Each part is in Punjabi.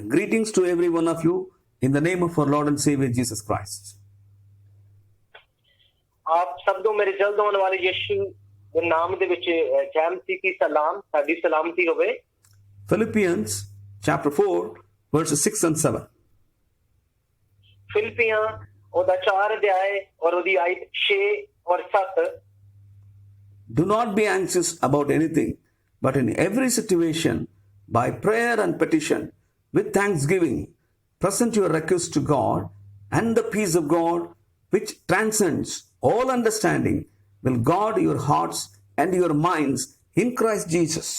Greetings to every one of you in the name of our Lord and Savior Jesus Christ. ਆਪ ਸਭ ਨੂੰ ਮੇਰੇ ਜਲਦ ਆਉਣ ਵਾਲੇ ਯਿਸੂ ਦੇ ਨਾਮ ਦੇ ਵਿੱਚ ਜੈ ਮਸੀਹ ਦੀ ਸਲਾਮ, ਸਾਡੀ ਸਲਾਮਤੀ ਹੋਵੇ। Philippians chapter 4 verses 6 and 7. ਫਿਲਿਪੀਆਂ ਉਹਦਾ 4 ਅਧਿਆਇ ਔਰ ਉਹਦੀ ਆਇਤ 6 ਔਰ 7। Do not be anxious about anything, but in every situation, by prayer and petition, with thanksgiving, present your requests to God, and the peace of God, which transcends all understanding, will guard your hearts and your minds in Christ Jesus.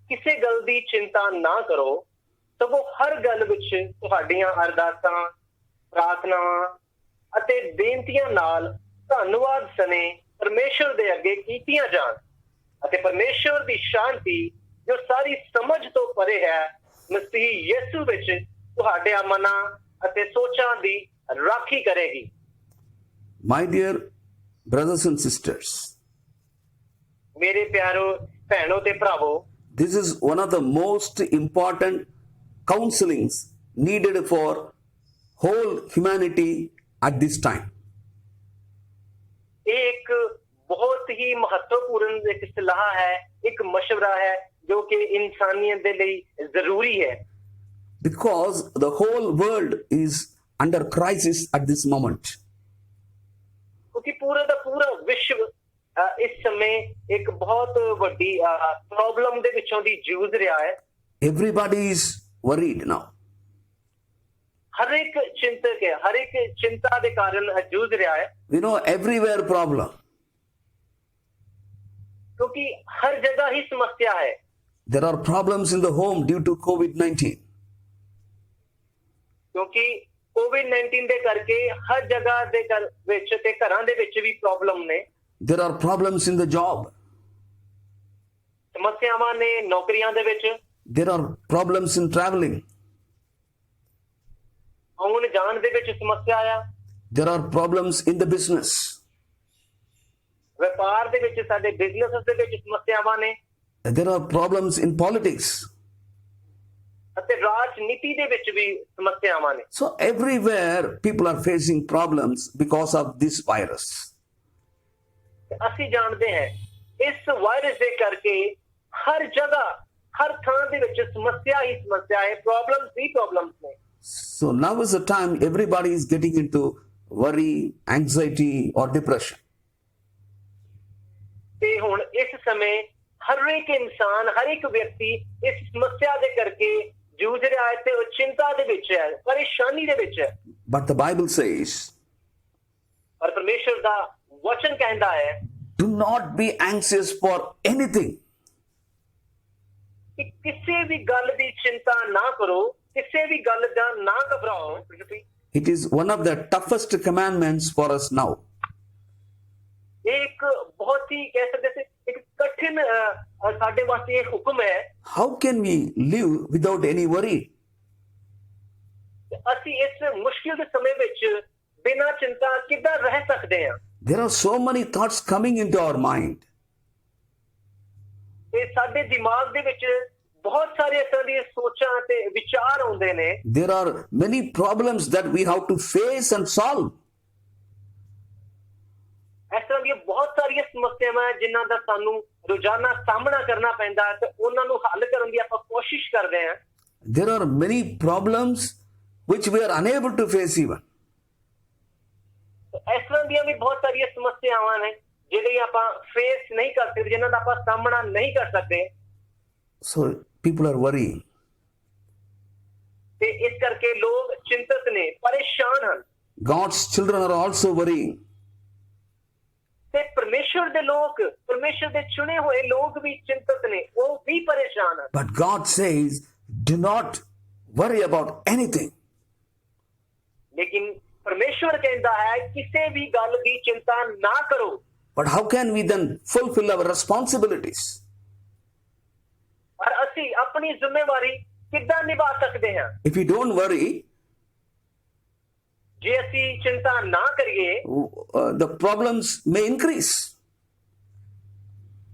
ਕਿਸੇ ਗੱਲ ਦੀ ਚਿੰਤਾ ਨਾ ਕਰੋ, ਸਗੋਂ ਹਰ ਗੱਲ ਵਿੱਚ ਤੁਹਾਡੀਆਂ ਅਰਦਾਸਾਂ, ਪ੍ਰਾਰਥਨਾਵਾਂ ਅਤੇ ਬੇਨਤੀਆਂ ਨਾਲ ਧੰਨਵਾਦ ਸਣੇ ਪਰਮੇਸ਼ਰ ਦੇ ਅੱਗੇ ਕੀਤੀਆਂ ਜਾਣ, ਅਤੇ ਪਰਮੇਸ਼ਰ ਦੀ ਸ਼ਾਂਤੀ ਜੋ ਸਾਰੀ ਸਮਝ ਤੋਂ ਪਰੇ ਹੈ, ਮਸੀਹ ਯਿਸੂ ਵਿੱਚ ਤੁਹਾਡੇ ਮਨਾਂ ਅਤੇ ਸੋਚਾਂ ਦੀ ਰਾਖੀ ਕਰੇਗੀ। My dear brothers and sisters, ਮੇਰੇ ਪਿਆਰੋ ਭੈਣੋ ਤੇ ਭਰਾਵੋ, this is one of the most important counselings needed for whole humanity at this time. ਇਹ ਇੱਕ ਬਹੁਤ ਹੀ ਮਹੱਤਵਪੂਰਨ ਇੱਕ ਸਲਾਹ ਹੈ, ਇੱਕ ਮਸ਼ਵਰਾ ਹੈ ਜੋ ਕਿ ਇਨਸਾਨੀਅਤ ਦੇ ਲਈ ਜ਼ਰੂਰੀ ਹੈ। Because the whole world is under crisis at this moment. ਕਿਉਂਕਿ ਪੂਰਾ ਦਾ ਪੂਰਾ ਵਿਸ਼ਵ ਇਸ ਸਮੇਂ ਇੱਕ ਬਹੁਤ ਵੱਡੀ ਪ੍ਰੋਬਲਮ ਦੇ ਵਿੱਚੋਂ ਦੀ ਜੂਝ ਰਿਹਾ ਹੈ। Everybody is worried now. ਹਰ ਇੱਕ ਚਿੰਤਕ ਹੈ, ਹਰ ਇੱਕ ਚਿੰਤਾ ਦੇ ਕਾਰਨ ਜੂਝ ਰਿਹਾ ਹੈ। We know everywhere problem. ਕਿਉਂਕਿ ਹਰ ਜਗ੍ਹਾ ਹੀ ਸਮੱਸਿਆ ਹੈ। There are problems in the home due to COVID-19. ਕਿਉਂਕਿ COVID-19 ਦੇ ਕਰਕੇ ਹਰ ਜਗ੍ਹਾ ਦੇ ਵਿੱਚ ਤੇ ਘਰਾਂ ਦੇ ਵਿੱਚ ਵੀ ਪ੍ਰੋਬਲਮ ਨੇ। There are problems in the job. ਸਮੱਸਿਆਵਾਂ ਨੇ ਨੌਕਰੀਆਂ ਦੇ ਵਿੱਚ। There are problems in traveling. ਆਉਣ ਜਾਣ ਦੇ ਵਿੱਚ ਸਮੱਸਿਆ ਆ। There are problems in the business. ਵਪਾਰ ਦੇ ਵਿੱਚ, ਸਾਡੇ ਬਿਜ਼ਨਸ ਦੇ ਵਿੱਚ ਸਮੱਸਿਆਵਾਂ ਨੇ। There are problems in politics. ਅਤੇ ਰਾਜਨੀਤੀ ਦੇ ਵਿੱਚ ਵੀ ਸਮੱਸਿਆਵਾਂ ਨੇ। So everywhere people are facing problems because of this virus. ਅਸੀਂ ਜਾਣਦੇ ਹਾਂ ਇਸ ਵਾਇਰਸ ਦੇ ਕਰਕੇ ਹਰ ਜਗ੍ਹਾ, ਹਰ ਥਾਂ ਦੇ ਵਿੱਚ ਸਮੱਸਿਆ ਹੀ ਸਮੱਸਿਆ ਹੈ, ਪ੍ਰੋਬਲਮਸ ਹੀ ਪ੍ਰੋਬਲਮਸ ਨੇ। So now is the time everybody is getting into worry, anxiety or depression. ਤੇ ਹੁਣ ਇਸ ਸਮੇਂ ਹਰ ਇੱਕ ਇਨਸਾਨ, ਹਰ ਇੱਕ ਵਿਅਕਤੀ ਇਸ ਸਮੱਸਿਆ ਦੇ ਕਰਕੇ ਜੂਝ ਰਿਹਾ ਹੈ ਤੇ ਉਹ ਚਿੰਤਾ ਦੇ ਵਿੱਚ ਹੈ, ਪਰੇਸ਼ਾਨੀ ਦੇ ਵਿੱਚ ਹੈ। But the Bible says, ਪਰ ਪਰਮੇਸ਼ਰ ਦਾ ਵਚਨ ਕਹਿੰਦਾ ਹੈ, do not be anxious for anything. ਕਿ ਕਿਸੇ ਵੀ ਗੱਲ ਦੀ ਚਿੰਤਾ ਨਾ ਕਰੋ, ਕਿਸੇ ਵੀ ਗੱਲ ਦਾ ਨਾ ਘਬਰਾਓ। It is one of the toughest commandments for us now. ਇੱਕ ਬਹੁਤ ਹੀ ਕਹਿ ਸਕਦੇ ਸੀ ਇੱਕ ਕਠਿਨ ਸਾਡੇ ਵਾਸਤੇ ਇਹ ਹੁਕਮ ਹੈ। How can we live without any worry? ਅਸੀਂ ਇਸ ਮੁਸ਼ਕਿਲ ਦੇ ਸਮੇਂ ਵਿੱਚ ਬਿਨਾਂ ਚਿੰਤਾ ਕਿੱਦਾਂ ਰਹਿ ਸਕਦੇ ਹਾਂ? There are so many thoughts coming into our mind. ਤੇ ਸਾਡੇ ਦਿਮਾਗ ਦੇ ਵਿੱਚ ਬਹੁਤ ਸਾਰੇ ਇਸ ਤਰ੍ਹਾਂ ਦੀਆਂ ਸੋਚਾਂ ਤੇ ਵਿਚਾਰ ਆਉਂਦੇ ਨੇ। There are many problems that we have to face and solve. ਇਸ ਤਰ੍ਹਾਂ ਦੀਆਂ ਬਹੁਤ ਸਾਰੀਆਂ ਸਮੱਸਿਆਵਾਂ ਜਿਨ੍ਹਾਂ ਦਾ ਸਾਨੂੰ ਰੋਜ਼ਾਨਾ ਸਾਹਮਣਾ ਕਰਨਾ ਪੈਂਦਾ ਹੈ ਤੇ ਉਹਨਾਂ ਨੂੰ ਹੱਲ ਕਰਨ ਦੀ ਆਪਾਂ ਕੋਸ਼ਿਸ਼ ਕਰਦੇ ਹਾਂ। There are many problems which we are unable to face even. ਇਸ ਤਰ੍ਹਾਂ ਦੀਆਂ ਵੀ ਬਹੁਤ ਸਾਰੀਆਂ ਸਮੱਸਿਆਵਾਂ ਨੇ ਜਿਹੜੀਆਂ ਆਪਾਂ ਫੇਸ ਨਹੀਂ ਕਰ ਸਕਦੇ, ਜਿਨ੍ਹਾਂ ਦਾ ਆਪਾਂ ਸਾਹਮਣਾ ਨਹੀਂ ਕਰ ਸਕਦੇ। So people are worrying. ਤੇ ਇਸ ਕਰਕੇ ਲੋਕ ਚਿੰਤਤ ਨੇ, ਪਰੇਸ਼ਾਨ ਹਨ। God's children are also worrying. ਤੇ ਪਰਮੇਸ਼ਰ ਦੇ ਲੋਕ, ਪਰਮੇਸ਼ਰ ਦੇ ਚੁਣੇ ਹੋਏ ਲੋਕ ਵੀ ਚਿੰਤਤ ਨੇ, ਉਹ ਵੀ ਪਰੇਸ਼ਾਨ ਹਨ। But God says, do not worry about anything. ਲੇਕਿਨ ਪਰਮੇਸ਼ਰ ਕਹਿੰਦਾ ਹੈ ਕਿਸੇ ਵੀ ਗੱਲ ਦੀ ਚਿੰਤਾ ਨਾ ਕਰੋ। But how can we then fulfill our responsibilities? ਪਰ ਅਸੀਂ ਆਪਣੀ ਜ਼ਿੰਮੇਵਾਰੀ ਕਿੱਦਾਂ ਨਿਭਾ ਸਕਦੇ ਹਾਂ? If we don't worry, ਜੇ ਅਸੀਂ ਚਿੰਤਾ ਨਾ ਕਰੀਏ the problems may increase.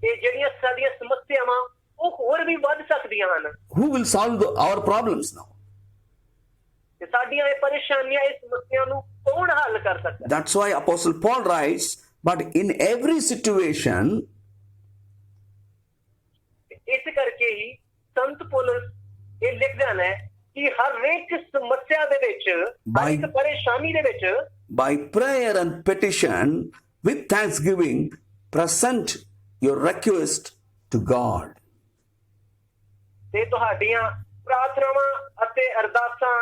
ਤੇ ਜਿਹੜੀਆਂ ਸਾਡੀਆਂ ਸਮੱਸਿਆਵਾਂ ਉਹ ਹੋਰ ਵੀ ਵੱਧ ਸਕਦੀਆਂ। ਕਰਦੀਆਂ ਹਨ who will solve our problems now? ਤੇ ਸਾਡੀਆਂ ਇਹ ਪਰੇਸ਼ਾਨੀਆਂ ਇਸ ਸਮੱਸਿਆ ਨੂੰ ਕੌਣ ਹੱਲ ਕਰ ਸਕਦਾ? That's why Apostle Paul writes, but in every situation, ਇਸ ਕਰਕੇ ਹੀ ਸੰਤ ਪੌਲਸ ਇਹ ਲਿਖਦਾ ਹੈ ਕਿ ਹਰ ਇੱਕ ਸਮੱਸਿਆ ਦੇ ਵਿੱਚ, ਹਰ ਇੱਕ ਪਰੇਸ਼ਾਨੀ ਦੇ ਵਿੱਚ by prayer and petition, with thanksgiving, present your request to God. ਤੇ ਤੁਹਾਡੀਆਂ ਪ੍ਰਾਰਥਨਾਵਾਂ ਅਤੇ ਅਰਦਾਸਾਂ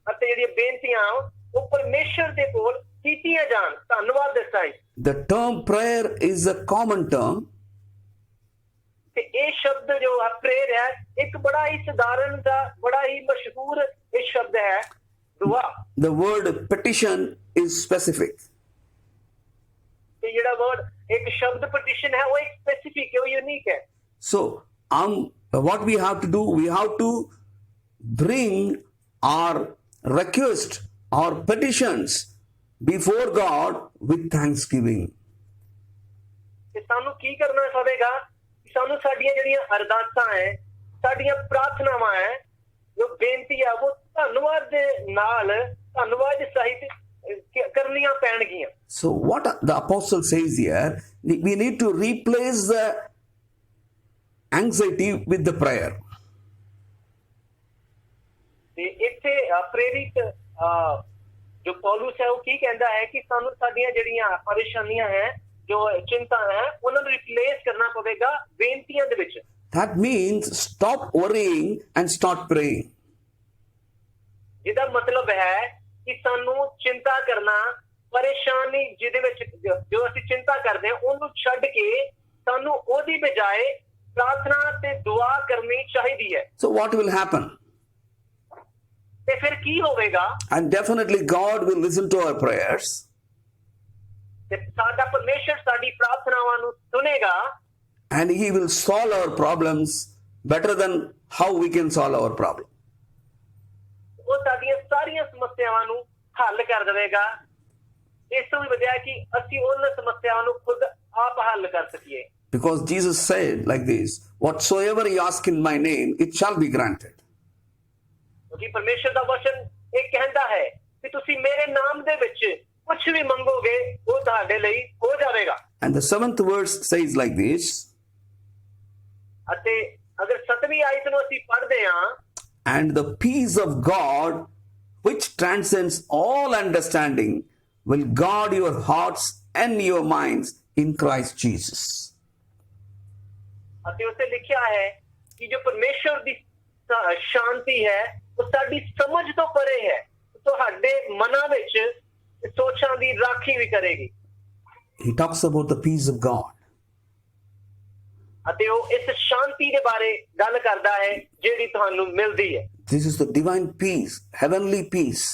ਅਤੇ ਜਿਹੜੀਆਂ ਬੇਨਤੀਆਂ ਉਹ ਪਰਮੇਸ਼ਰ ਦੇ ਕੋਲ ਕੀਤੀਆਂ ਜਾਣ। ਧੰਨਵਾਦ ਦਿੱਤਾ ਹੈ। The term prayer is a common term. ਤੇ ਇਹ ਸ਼ਬਦ ਜੋ ਹੈ ਪ੍ਰੇਅਰ ਹੈ, ਇੱਕ ਬੜਾ ਹੀ ਸਧਾਰਨ ਦਾ ਬੜਾ ਹੀ ਮਸ਼ਹੂਰ ਇਹ ਸ਼ਬਦ ਹੈ ਦੁਆ। The word petition is specific. ਤੇ ਜਿਹੜਾ ਵਰਡ ਇੱਕ ਸ਼ਬਦ ਪਟੀਸ਼ਨ ਹੈ ਉਹ ਇੱਕ ਸਪੈਸੀਫਿਕ ਹੈ, ਉਹ ਯੂਨੀਕ ਹੈ। So, what we have to do, we have to bring our request, our petitions before God with thanksgiving. ਤੇ ਸਾਨੂੰ ਕੀ ਕਰਨਾ ਪਵੇਗਾ? ਸਾਨੂੰ ਸਾਡੀਆਂ ਜਿਹੜੀਆਂ ਅਰਦਾਸਾਂ ਹੈ, ਸਾਡੀਆਂ ਪ੍ਰਾਰਥਨਾਵਾਂ ਹੈ, ਜੋ ਬੇਨਤੀ ਹੈ, ਉਹ ਧੰਨਵਾਦ ਦੇ ਨਾਲ, ਧੰਨਵਾਦ ਸਹਿਤ ਕਰਨੀਆਂ ਪੈਣਗੀਆਂ। So what the apostle says here, we need to replace the anxiety with the prayer. ਤੇ ਇੱਥੇ ਪ੍ਰੇਰਿਤ ਜੋ ਪੌਲੁਸ ਹੈ ਉਹ ਕੀ ਕਹਿੰਦਾ ਹੈ ਕਿ ਸਾਨੂੰ ਸਾਡੀਆਂ ਜਿਹੜੀਆਂ ਪਰੇਸ਼ਾਨੀਆਂ ਹੈ, ਜੋ ਚਿੰਤਾ ਹੈ, ਉਹਨਾਂ ਨੂੰ ਰਿਪਲੇਸ ਕਰਨਾ ਪਵੇਗਾ ਬੇਨਤੀਆਂ ਦੇ ਵਿੱਚ। That means stop worrying and start praying. ਜਿਹਦਾ ਮਤਲਬ ਹੈ ਕਿ ਸਾਨੂੰ ਚਿੰਤਾ ਕਰਨਾ, ਪਰੇਸ਼ਾਨੀ ਜਿਹਦੇ ਵਿੱਚ ਜੋ ਅਸੀਂ ਚਿੰਤਾ ਕਰਦੇ ਹਾਂ ਉਹਨੂੰ ਛੱਡ ਕੇ ਸਾਨੂੰ ਉਹਦੀ ਬਜਾਏ ਪ੍ਰਾਰਥਨਾ ਤੇ ਦੁਆ ਕਰਨੀ ਚਾਹੀਦੀ ਹੈ। So what will happen? ਤੇ ਫਿਰ ਕੀ ਹੋਵੇਗਾ? And definitely God will listen to our prayers. ਤੇ ਸਾਡਾ ਪਰਮੇਸ਼ਰ ਸਾਡੀ ਪ੍ਰਾਰਥਨਾਵਾਂ ਨੂੰ ਸੁਨੇਗਾ And he will solve our problems better than how we can solve our problem. ਉਹ ਸਾਡੀਆਂ ਸਾਰੀਆਂ ਸਮੱਸਿਆਵਾਂ ਨੂੰ ਹੱਲ ਕਰ ਦੇਵੇਗਾ। ਇਸ ਤੋਂ ਵੀ ਵਧੀਆ ਕਿ ਅਸੀਂ ਉਹਨਾਂ ਸਮੱਸਿਆਵਾਂ ਨੂੰ ਖੁਦ ਆਪ ਹੱਲ ਕਰ ਸਕੀਏ। Because Jesus said like this, whatsoever you ask in my name, it shall be granted. ਕਿਉਂਕਿ ਪਰਮੇਸ਼ਰ ਦਾ ਵਚਨ ਇਹ ਕਹਿੰਦਾ ਹੈ ਕਿ ਤੁਸੀਂ ਮੇਰੇ ਨਾਮ ਦੇ ਵਿੱਚ ਕੁਝ ਵੀ ਮੰਗੋਗੇ ਉਹ ਤੁਹਾਡੇ ਲਈ ਹੋ ਜਾਵੇਗਾ। And the 7th verse says like this, ਅਤੇ ਅਗਰ 7ਵੀਂ ਆਇਤ ਨੂੰ ਅਸੀਂ ਪੜ੍ਹਦੇ ਹਾਂ, and the peace of God, which transcends all understanding, will guard your hearts and your minds in Christ Jesus. ਅਤੇ ਉੱਥੇ ਲਿਖਿਆ ਹੈ ਕਿ ਜੋ ਪਰਮੇਸ਼ਰ ਦੀ ਸ਼ਾਂਤੀ ਹੈ ਉਹ ਸਾਡੀ ਸਮਝ ਤੋਂ ਪਰੇ ਹੈ, ਤੁਹਾਡੇ ਮਨਾਂ ਵਿੱਚ ਸੋਚਾਂ ਦੀ ਰਾਖੀ ਵੀ ਕਰੇਗੀ। He talks about the peace of God. ਅਤੇ ਉਹ ਇਸ ਸ਼ਾਂਤੀ ਦੇ ਬਾਰੇ ਗੱਲ ਕਰਦਾ ਹੈ ਜਿਹੜੀ ਤੁਹਾਨੂੰ ਮਿਲਦੀ ਹੈ। This is the divine peace, heavenly peace.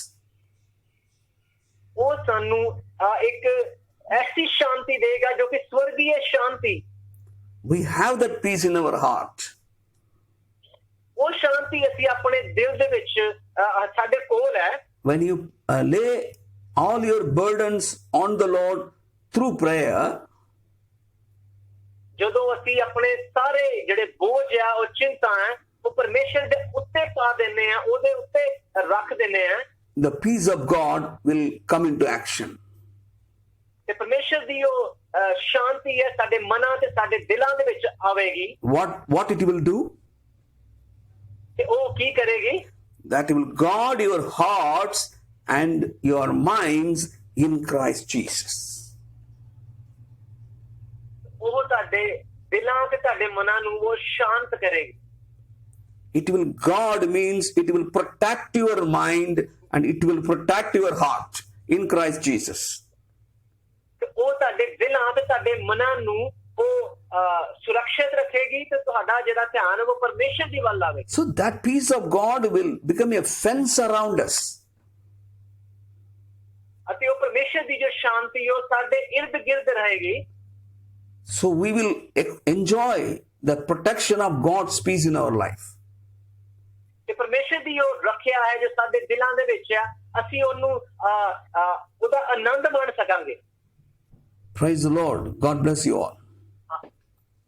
ਉਹ ਸਾਨੂੰ ਇੱਕ ਐਸੀ ਸ਼ਾਂਤੀ ਦੇਗਾ ਜੋ ਕਿ ਸਵਰਗੀ ਸ਼ਾਂਤੀ। We have that peace in our heart. ਉਹ ਸ਼ਾਂਤੀ ਅਸੀਂ ਆਪਣੇ ਦਿਲ ਦੇ ਵਿੱਚ ਸਾਡੇ ਕੋਲ ਹੈ। When you lay all your burdens on the Lord through prayer, ਜਦੋਂ ਅਸੀਂ ਆਪਣੇ ਸਾਰੇ ਜਿਹੜੇ ਬੋਝ ਆ ਉਹ ਚਿੰਤਾ ਹੈ ਉਹ ਪਰਮੇਸ਼ਰ ਦੇ ਉੱਤੇ ਪਾ ਦਿੰਦੇ ਆ, ਉਹਦੇ ਉੱਤੇ ਰੱਖ ਦਿੰਦੇ ਆ, the peace of God will come into action. ਤੇ ਪਰਮੇਸ਼ਰ ਦੀ ਉਹ ਸ਼ਾਂਤੀ ਹੈ ਸਾਡੇ ਮਨਾਂ ਤੇ ਸਾਡੇ ਦਿਲਾਂ ਦੇ ਵਿੱਚ ਆਵੇਗੀ। What it will do? ਤੇ ਉਹ ਕੀ ਕਰੇਗੀ? That it will guard your hearts and your minds in Christ Jesus. ਉਹ ਤੁਹਾਡੇ ਦਿਲਾਂ ਤੇ ਤੁਹਾਡੇ ਮਨਾਂ ਨੂੰ ਉਹ ਸ਼ਾਂਤ ਕਰੇਗੀ। It will guard means it will protect your mind and it will protect your heart in Christ Jesus. ਤੇ ਉਹ ਤੁਹਾਡੇ ਦਿਲਾਂ ਤੇ ਤੁਹਾਡੇ ਮਨਾਂ ਨੂੰ ਉਹ ਸੁਰੱਖਿਅਤ ਰੱਖੇਗੀ ਤੇ ਤੁਹਾਡਾ ਜਿਹੜਾ ਧਿਆਨ ਹੈ ਉਹ ਪਰਮੇਸ਼ਰ ਦੀ ਵੱਲ ਆਵੇਗਾ। So that peace of God will become a fence around us. ਅਤੇ ਉਹ ਪਰਮੇਸ਼ਰ ਦੀ ਜੋ ਸ਼ਾਂਤੀ ਉਹ ਸਾਡੇ ਇਰਦ ਗਿਰਦ ਰਹੇਗੀ। So we will enjoy the protection of God's peace in our life. ਤੇ ਪਰਮੇਸ਼ਰ ਦੀ ਉਹ ਰੱਖਿਆ ਹੈ ਜੋ ਸਾਡੇ ਦਿਲਾਂ ਦੇ ਵਿੱਚ ਆ, ਅਸੀਂ ਉਹਨੂੰ ਉਹਦਾ ਆਨੰਦ ਮਾਣ ਸਕਾਂਗੇ। Praise the Lord. God bless you all.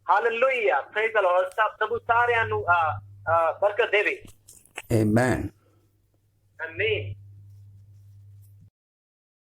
Hallelujah, praise the Lord. ਪ੍ਰਭੂ ਸਾਰਿਆਂ ਨੂੰ ਬਰਕਤ ਦੇਵੇ। Amen. ਆਮੀਨ।